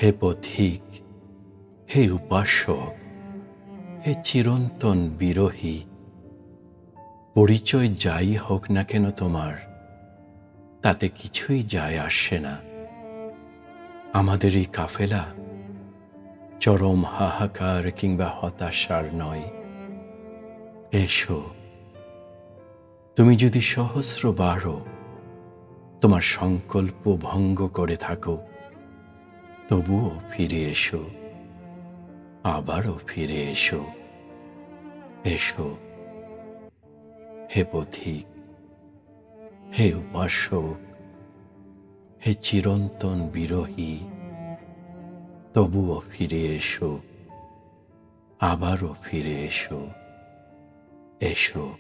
হে পথিক, হে উপাসক, হে চিরন্তন বিরহী, পরিচয় যাই হোক না কেন তোমার, তাতে কিছুই যায় আসে না। আমাদের এই কাফেলা চরম হাহাকার কিংবা হতাশার নয়। এসো, তুমি যদি সহস্রবারও তোমার সংকল্প ভঙ্গ করে থাকো, তবুও ফিরে এসো, আবারও ফিরে এসো। এসো, হে পথিক, হে উপাসক, হে চিরন্তন বিরহী, তবুও ফিরে এসো, আবারও ফিরে এসো। এসো।